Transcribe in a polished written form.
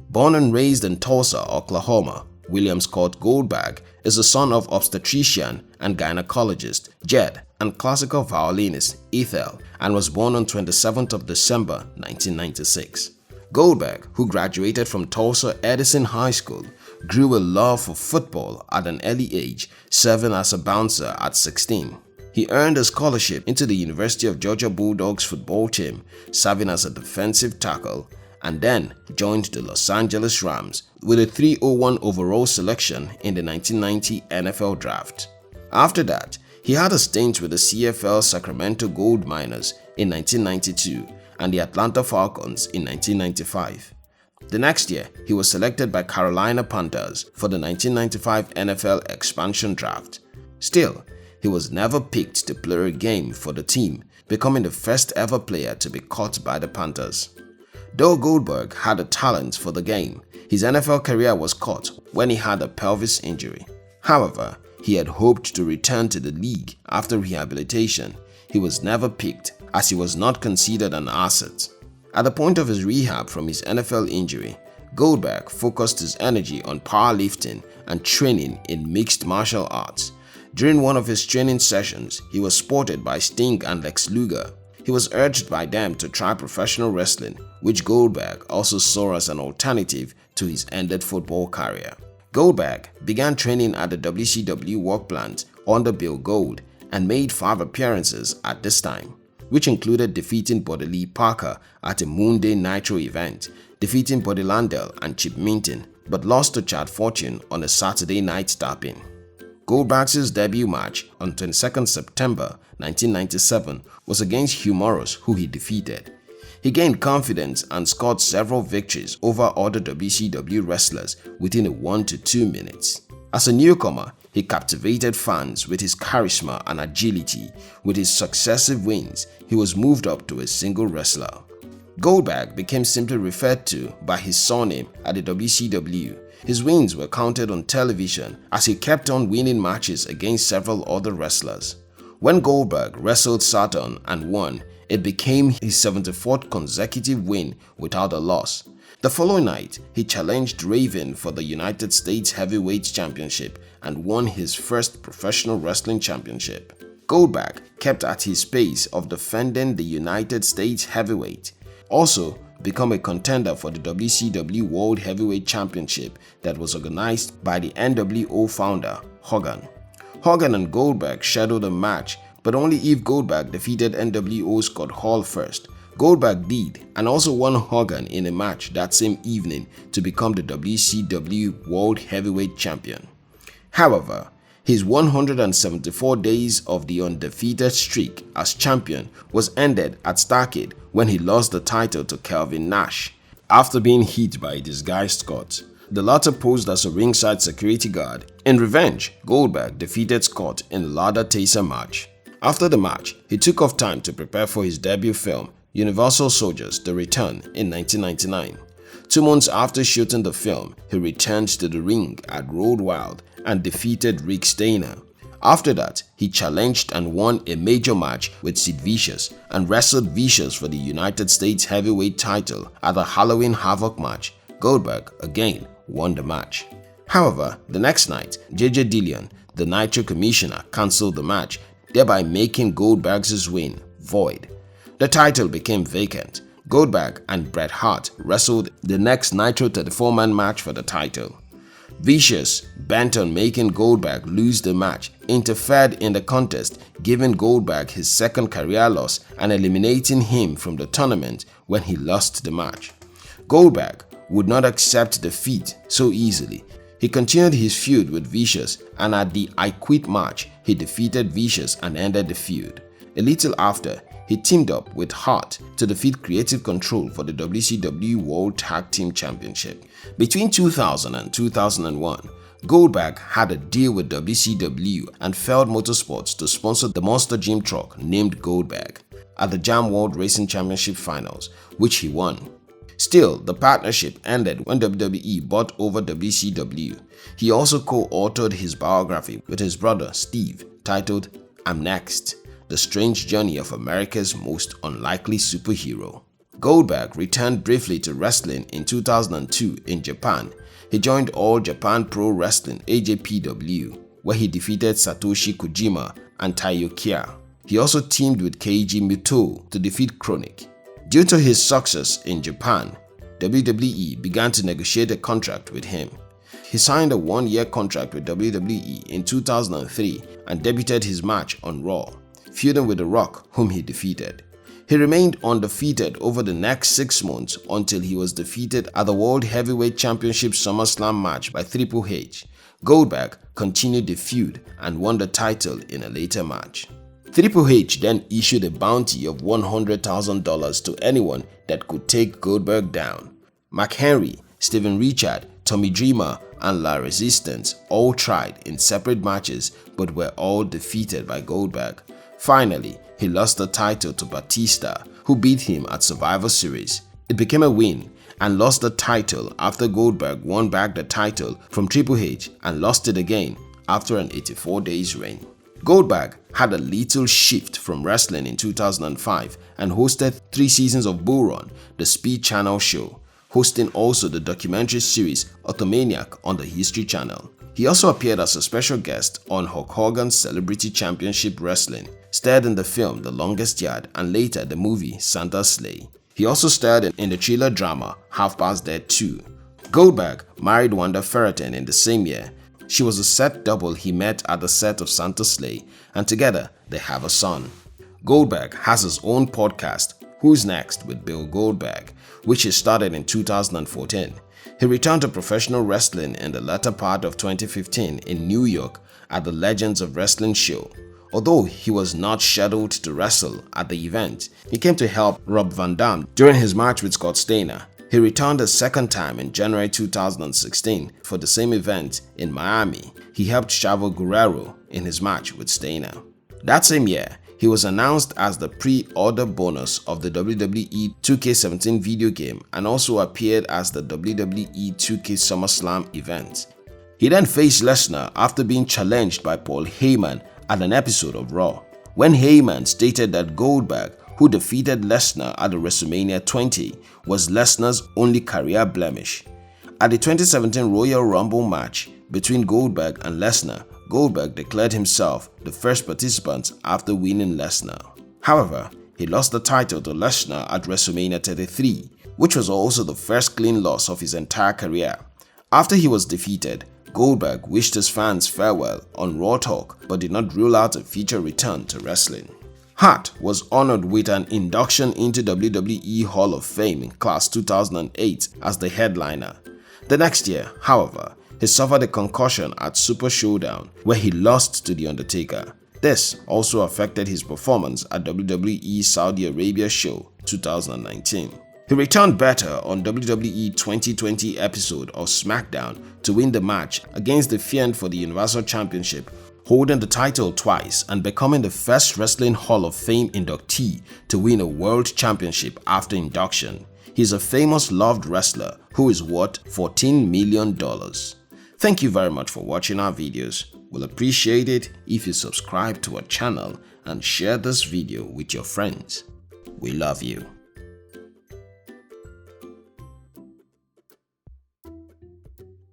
Born and raised in Tulsa, Oklahoma, William Scott Goldberg is the son of obstetrician and gynecologist Jed and classical violinist Ethel, and was born on 27th of December 1996. Goldberg, who graduated from Tulsa Edison High School, grew a love for football at an early age, serving as a bouncer at 16. He earned a scholarship into the University of Georgia Bulldogs football team, serving as a defensive tackle, and then joined the Los Angeles Rams with a 301 overall selection in the 1990 NFL Draft. After that, he had a stint with the CFL Sacramento Gold Miners in 1992 and the Atlanta Falcons in 1995. The next year, he was selected by Carolina Panthers for the 1995 NFL Expansion Draft. Still, he was never picked to play a game for the team, becoming the first ever player to be cut by the Panthers. Though Goldberg had a talent for the game, his NFL career was cut when he had a pelvis injury. However, he had hoped to return to the league after rehabilitation. He was never picked as he was not considered an asset. At the point of his rehab from his NFL injury, Goldberg focused his energy on powerlifting and training in mixed martial arts. During one of his training sessions, he was spotted by Sting and Lex Luger. He was urged by them to try professional wrestling, which Goldberg also saw as an alternative to his ended football career. Goldberg began training at the WCW work plant under Bill Gold and made 5 appearances at this time, which included defeating Buddy Lee Parker at a Monday Nitro event, defeating Buddy Landel and Chip Minton, but lost to Chad Fortune on a Saturday night taping. Goldberg's debut match on 22nd September 1997 was against Hugh Morris, who he defeated. He gained confidence and scored several victories over other WCW wrestlers within a 1 to 2 minutes. As a newcomer, he captivated fans with his charisma and agility. With his successive wins, he was moved up to a single wrestler. Goldberg became simply referred to by his surname at the WCW. His wins were counted on television as he kept on winning matches against several other wrestlers. When Goldberg wrestled Saturn and won, it became his 74th consecutive win without a loss. The following night, he challenged Raven for the United States Heavyweight Championship and won his first professional wrestling championship. Goldberg kept at his pace of defending the United States Heavyweight, also become a contender for the WCW World Heavyweight Championship that was organized by the NWO founder, Hogan. Hogan and Goldberg scheduled a match, but only if Goldberg defeated NWO Scott Hall first. Goldberg did, and also won Hogan in a match that same evening to become the WCW World Heavyweight Champion. However, his 174 days of the undefeated streak as champion was ended at Starrcade when he lost the title to Kelvin Nash after being hit by a disguised Scott. The latter posed as a ringside security guard. In revenge, Goldberg defeated Scott in a ladder taser match. After the match, he took off time to prepare for his debut film, Universal Soldiers: The Return, in 1999. 2 months after shooting the film, he returned to the ring at Road Wild and defeated Rick Steiner. After that, he challenged and won a major match with Sid Vicious and wrestled Vicious for the United States Heavyweight title at the Halloween Havoc match. Goldberg again won the match. However, the next night, J.J. Dillon, the Nitro commissioner, cancelled the match, thereby making Goldberg's win void. The title became vacant. Goldberg and Bret Hart wrestled the next Nitro 34-man match for the title. Vicious, bent on making Goldberg lose the match, interfered in the contest, giving Goldberg his second career loss and eliminating him from the tournament when he lost the match. Goldberg would not accept defeat so easily. He continued his feud with Vicious, and at the I Quit match, he defeated Vicious and ended the feud. A little after, he teamed up with Hart to defeat Creative Control for the WCW World Tag Team Championship. Between 2000 and 2001, Goldberg had a deal with WCW and Feld Motorsports to sponsor the monster gym truck named Goldberg at the Jam World Racing Championship Finals, which he won. Still, the partnership ended when WWE bought over WCW. He also co-authored his biography with his brother Steve, titled I'm Next: The Strange Journey of America's Most Unlikely Superhero. Goldberg returned briefly to wrestling in 2002 in Japan. He joined All Japan Pro Wrestling (AJPW), where he defeated Satoshi Kojima and Taiyo Kia. He also teamed with Keiji Muto to defeat Chronic. Due to his success in Japan, WWE began to negotiate a contract with him. He signed a one-year contract with WWE in 2003 and debuted his match on Raw, feuding with The Rock, whom he defeated. He remained undefeated over the next 6 months until he was defeated at the World Heavyweight Championship SummerSlam match by Triple H. Goldberg continued the feud and won the title in a later match. Triple H then issued a bounty of $100,000 to anyone that could take Goldberg down. Mark Henry, Steven Richard, Tommy Dreamer, and La Resistance all tried in separate matches but were all defeated by Goldberg. Finally, he lost the title to Batista, who beat him at Survivor Series. It became a win and lost the title after Goldberg won back the title from Triple H and lost it again after an 84 days reign. Goldberg had a little shift from wrestling in 2005 and hosted 3 seasons of Bull Run, the Speed Channel show, hosting also the documentary series Automaniac on the History Channel. He also appeared as a special guest on Hulk Hogan's Celebrity Championship Wrestling, starred in the film The Longest Yard and later the movie Santa's Sleigh. He also starred in the thriller drama Half Past Dead 2. Goldberg married Wanda Ferreton in the same year. She was a set double he met at the set of Santa's Sleigh, and together they have a son. Goldberg has his own podcast, Who's Next with Bill Goldberg, which he started in 2014. He returned to professional wrestling in the latter part of 2015 in New York at the Legends of Wrestling show. Although he was not scheduled to wrestle at the event, he came to help Rob Van Dam during his match with Scott Steiner. He returned a second time in January 2016 for the same event in Miami. He helped Chavo Guerrero in his match with Steiner. That same year, he was announced as the pre-order bonus of the WWE 2K17 video game and also appeared as the WWE 2K SummerSlam event. He then faced Lesnar after being challenged by Paul Heyman at an episode of Raw, when Heyman stated that Goldberg, who defeated Lesnar at the WrestleMania 20, was Lesnar's only career blemish. At the 2017 Royal Rumble match between Goldberg and Lesnar, Goldberg declared himself the first participant after winning Lesnar. However, he lost the title to Lesnar at WrestleMania 33, which was also the first clean loss of his entire career. After he was defeated, Goldberg wished his fans farewell on Raw Talk but did not rule out a future return to wrestling. Hart was honored with an induction into WWE Hall of Fame in Class 2008 as the headliner. The next year, however, he suffered a concussion at Super Showdown where he lost to The Undertaker. This also affected his performance at WWE Saudi Arabia show 2019. He returned better on WWE 2020 episode of SmackDown to win the match against The Fiend for the Universal Championship, holding the title twice and becoming the first Wrestling Hall of Fame inductee to win a World Championship after induction. He's a famous loved wrestler who is worth $14 million. Thank you very much for watching our videos. We'll appreciate it if you subscribe to our channel and share this video with your friends. We love you.